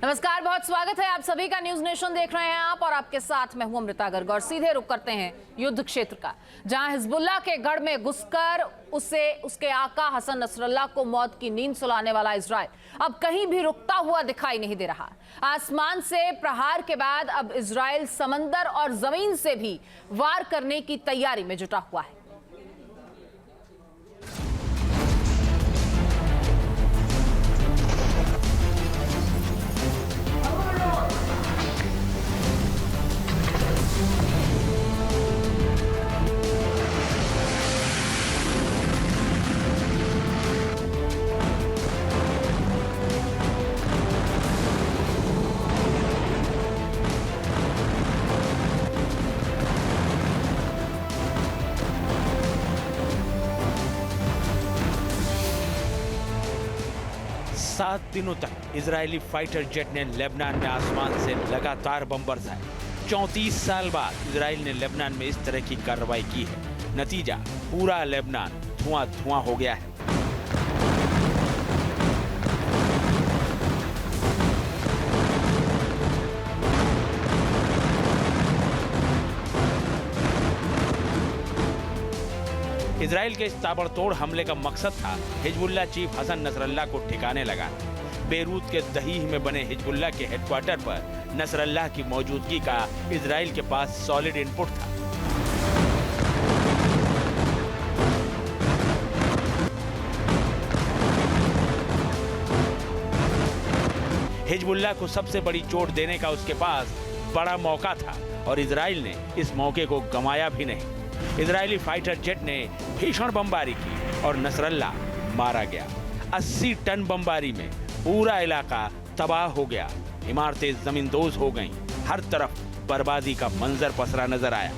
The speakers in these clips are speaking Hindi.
नमस्कार, बहुत स्वागत है आप सभी का। न्यूज नेशन देख रहे हैं आप और आपके साथ मैं हूं अमृता गर्ग। और सीधे रुख करते हैं युद्ध क्षेत्र का, जहां हिजबुल्लाह के गढ़ में घुसकर उसके आका हसन नसरल्लाह को मौत की नींद सुलाने वाला इजराइल अब कहीं भी रुकता हुआ दिखाई नहीं दे रहा। आसमान से प्रहार के बाद अब इजराइल समंदर और जमीन से भी वार करने की तैयारी में जुटा हुआ है। सात दिनों तक इजरायली फाइटर जेट ने लेबनान में आसमान से लगातार बम बरसाए। 34 साल बाद इजराइल ने लेबनान में इस तरह की कार्रवाई की है। नतीजा, पूरा लेबनान धुआं धुआं हो गया है। इजराइल के इस ताबड़तोड़ हमले का मकसद था हिजबुल्लाह चीफ हसन नसरल्लाह को ठिकाने लगाना। बेरूत के दहीह में बने हिजबुल्लाह के हेडक्वार्टर पर नसरल्लाह की मौजूदगी का इजराइल के पास सॉलिड इनपुट था। हिजबुल्लाह को सबसे बड़ी चोट देने का उसके पास बड़ा मौका था और इजराइल ने इस मौके को गंवाया भी नहीं। इजरायली फाइटर जेट ने भीषण बमबारी की और नसरल्लाह मारा गया। 80 टन बमबारी में पूरा इलाका तबाह हो गया। इमारतें जमींदोज हो गईं। हर तरफ बर्बादी का मंजर पसरा नजर आया।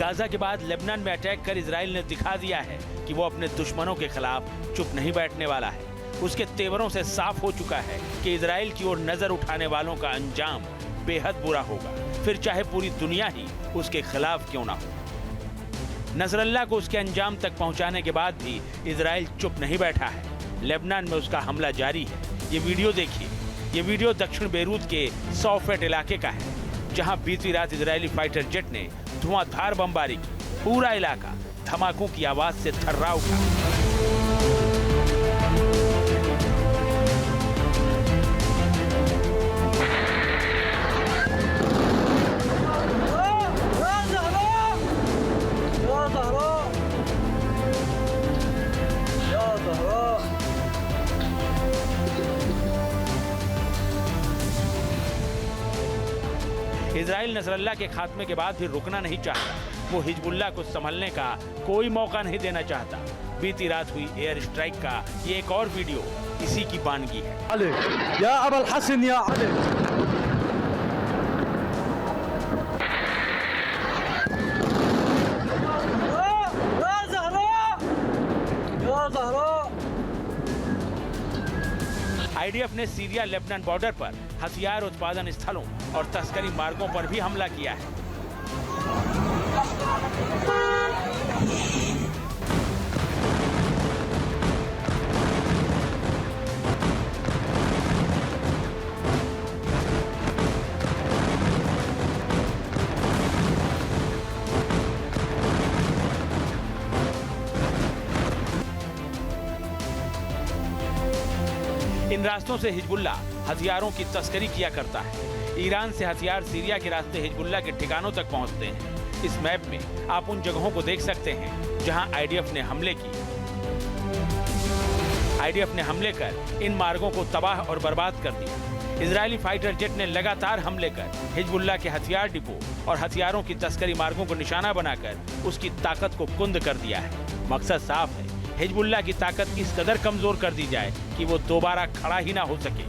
गाजा के बाद लेबनान में अटैक कर इजराइल ने दिखा दिया है कि वो अपने दुश्मनों के खिलाफ चुप नहीं बैठने वाला है। उसके तेवरों से साफ हो चुका है कि इजराइल की ओर नजर उठाने वालों का अंजाम बेहद बुरा होगा, फिर चाहे पूरी दुनिया ही उसके खिलाफ क्यों ना हो। नसरल्लाह को उसके अंजाम तक पहुंचाने के बाद भी इजराइल चुप नहीं बैठा है। लेबनान में उसका हमला जारी है। ये वीडियो देखिए। ये वीडियो दक्षिण बेरूत के सौफेट इलाके का है, जहां बीती रात इजरायली फाइटर जेट ने धुआंधार बमबारी की। पूरा इलाका धमाकों की आवाज से थर्रा उठा। इजराइल नसरल्लाह के खात्मे के बाद भी रुकना नहीं चाहता। वो हिजबुल्लाह को संभलने का कोई मौका नहीं देना चाहता। बीती रात हुई एयर स्ट्राइक का ये एक और वीडियो इसी की बानगी है। या अबुल हसन या अली। आईडीएफ ने सीरिया लेबनान बॉर्डर पर हथियार उत्पादन स्थलों और तस्करी मार्गों पर भी हमला किया है। इन रास्तों से हिजबुल्लाह हथियारों की तस्करी किया करता है। ईरान से हथियार सीरिया के रास्ते हिजबुल्लाह के ठिकानों तक पहुंचते हैं। इस मैप में आप उन जगहों को देख सकते हैं जहां आईडीएफ ने हमले किए। आईडीएफ ने हमले कर इन मार्गों को तबाह और बर्बाद कर दिया। इजरायली फाइटर जेट ने लगातार हमले कर हिजबुल्लाह के हथियार डिपो और हथियारों की तस्करी मार्गों को निशाना बनाकर उसकी ताकत को कुंद कर दिया है। मकसद साफ है, हिजबुल्लाह की ताकत इस कदर कमजोर कर दी जाए कि वो दोबारा खड़ा ही ना हो सके।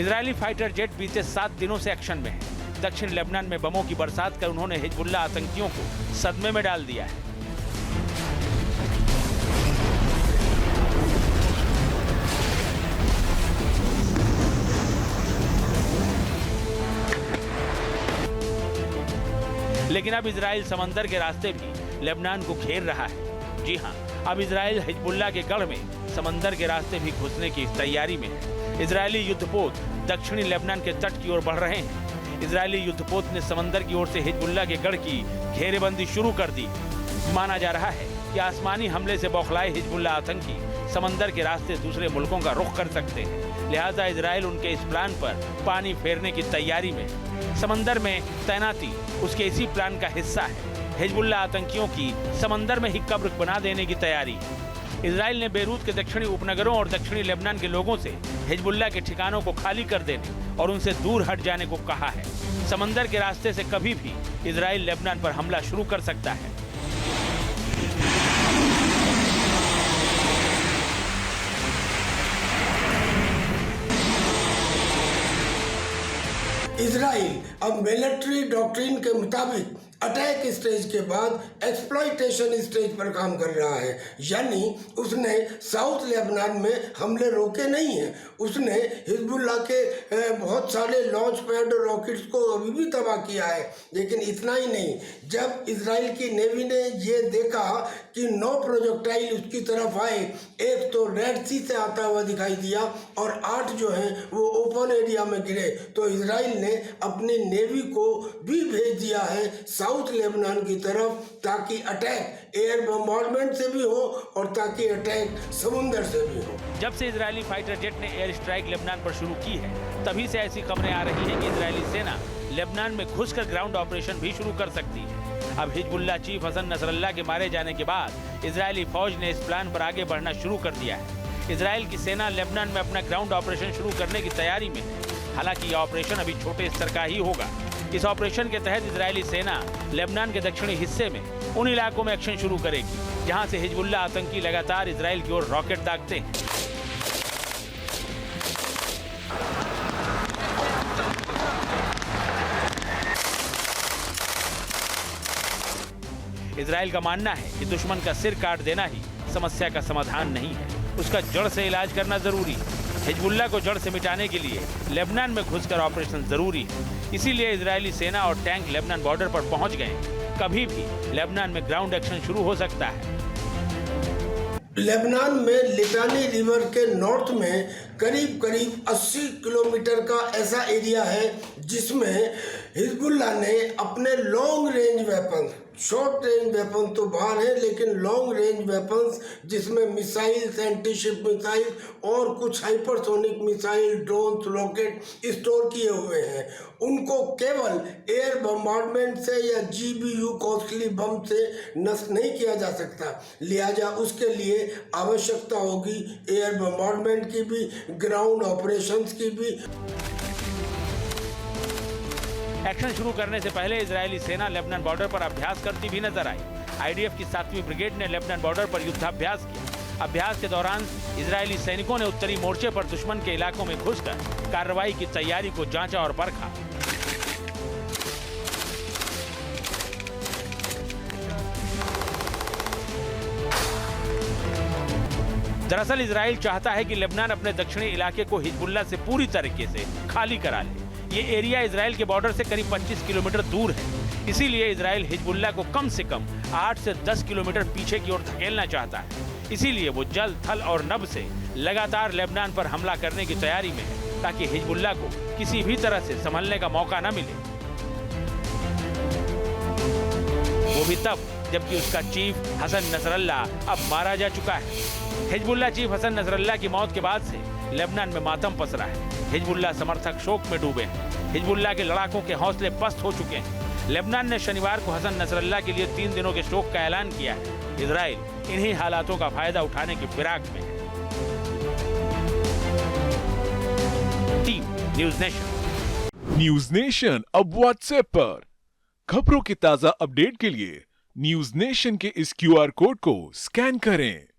इजरायली फाइटर जेट बीते 7 दिनों से एक्शन में है। दक्षिण लेबनान में बमों की बरसात कर उन्होंने हिजबुल्लाह आतंकियों को सदमे में डाल दिया है। लेकिन अब इजराइल समंदर के रास्ते भी लेबनान को घेर रहा है। जी हां, अब इजराइल हिजबुल्लाह के गढ़ में समंदर के रास्ते भी घुसने की तैयारी में है। इजरायली युद्धपोत दक्षिणी लेबनान के तट की ओर बढ़ रहे हैं। इजरायली युद्धपोत ने समंदर की ओर से हिजबुल्लाह के गढ़ की घेरेबंदी शुरू कर दी। माना जा रहा है कि आसमानी हमले से बौखलाए हिजबुल्लाह आतंकी समंदर के रास्ते दूसरे मुल्कों का रुख कर सकते हैं। लिहाजा इजराइल उनके इस प्लान पर पानी फेरने की तैयारी में। समंदर में तैनाती उसके इसी प्लान का हिस्सा है। हिजबुल्लाह आतंकियों की समंदर में ही कब्र बना देने की तैयारी है। इजराइल ने बेरूत के दक्षिणी उपनगरों और दक्षिणी लेबनान के लोगों से हिजबुल्लाह के ठिकानों को खाली कर देने और उनसे दूर हट जाने को कहा है। समंदर के रास्ते से कभी भी इजराइल लेबनान पर हमला शुरू कर सकता है। इजराइल अब मिलिट्री डॉक्ट्रिन के मुताबिक अटैक स्टेज के बाद एक्सप्लॉइटेशन स्टेज पर काम कर रहा है। यानी उसने साउथ लेबनान में हमले रोके नहीं हैं। उसने हिजबुल्लाह के बहुत सारे लॉन्च पैड और रॉकेट्स को अभी भी तबाह किया है। लेकिन इतना ही नहीं, जब इजराइल की नेवी ने ये देखा कि 9 प्रोजेक्टाइल उसकी तरफ आए, एक तो रेड सी से आता हुआ दिखाई दिया और 8 जो हैं वो ओपन एरिया में गिरे, तो इजराइल ने अपनी नेवी को भी भेज दिया है साउथ लेबनान की तरफ, ताकि अटैक एयर बम्बार्डमेंट से भी हो और ताकि अटैक समुंदर से भी हो। जब से इजरायली फाइटर जेट ने एयर स्ट्राइक लेबनान पर शुरू की है, तभी से ऐसी खबरें आ रही हैं कि इजरायली सेना लेबनान में घुसकर ग्राउंड ऑपरेशन भी शुरू कर सकती है। अब हिजबुल्लाह चीफ हसन नसरल्लाह के मारे जाने के बाद इजरायली फौज ने इस प्लान पर आगे बढ़ना शुरू कर दिया है। इजराइल की सेना लेबनान में अपना ग्राउंड ऑपरेशन शुरू करने की तैयारी में है। हालांकि यह ऑपरेशन अभी छोटे स्तर का ही होगा। इस ऑपरेशन के तहत इजरायली सेना लेबनान के दक्षिणी हिस्से में उन इलाकों में एक्शन शुरू करेगी जहां से हिजबुल्लाह आतंकी लगातार इजराइल की ओर रॉकेट दागते हैं। इजराइल का मानना है कि दुश्मन का सिर काट देना ही समस्या का समाधान नहीं है, उसका जड़ से इलाज करना जरूरी है। हिजबुल्लाह को जड़ से मिटाने के लिए लेबनान में घुसकर ऑपरेशन जरूरी है। इसीलिए इजरायली सेना और टैंक लेबनान बॉर्डर पर पहुंच गए। कभी भी लेबनान में ग्राउंड एक्शन शुरू हो सकता है। लेबनान में लिटानी रिवर के नॉर्थ में करीब 80 किलोमीटर का ऐसा एरिया है जिसमें हिजबुल्लाह ने अपने long range weapon, short range weapon तो बाहर है, लेकिन लॉन्ग रेंज वेपन्स जिसमें मिसाइल्स, एंटी-शिप मिसाइल और कुछ hypersonic missile, drone, rocket store किए हुए हैं। उनको केवल एयर बम्बार्डमेंट से या GBU कॉस्टली बम से नष्ट नहीं किया जा सकता। लिहाजा उसके लिए आवश्यकता होगी एयर बम्बार्डमेंट की भी, ग्राउंड ऑपरेशंस की भी। एक्शन शुरू करने से पहले इजरायली सेना लेबनान बॉर्डर पर अभ्यास करती भी नजर आई। IDF की 7वीं ब्रिगेड ने लेबनान बॉर्डर पर युद्धाभ्यास किया। अभ्यास के दौरान इजरायली सैनिकों ने उत्तरी मोर्चे पर दुश्मन के इलाकों में घुसकर कार्रवाई की तैयारी को जांचा और परखा। दरअसल इजराइल चाहता है कि लेबनान अपने दक्षिणी इलाके को हिजबुल्लाह से पूरी तरीके से खाली करा ले। ये एरिया इजराइल के बॉर्डर से करीब 25 किलोमीटर दूर है। इसीलिए इजराइल हिजबुल्लाह को कम से कम 8 से 10 किलोमीटर पीछे की ओर धकेलना चाहता है। इसीलिए वो जल, थल और नभ से लगातार लेबनान पर हमला करने की तैयारी में है, ताकि हिजबुल्लाह को किसी भी तरह से संभलने का मौका न मिले। वो वो भी तब जबकि उसका चीफ हसन नसरल्लाह अब मारा जा चुका है। हिजबुल्लाह चीफ हसन नसरल्लाह की मौत के बाद से लेबनान में मातम पसरा है। हिजबुल्लाह समर्थक शोक में डूबे हैं। हिजबुल्लाह के लड़ाकों के हौसले पस्त हो चुके हैं। लेबनान ने शनिवार को हसन नसरल्लाह के लिए 3 दिनों के शोक का ऐलान किया है। इजराइल इन्हीं हालातों का फायदा उठाने की फिराक में है। Team news nation. News nation अब व्हाट्सएप पर खबरों की ताजा अपडेट के लिए न्यूज नेशन के इस QR कोड को स्कैन करें।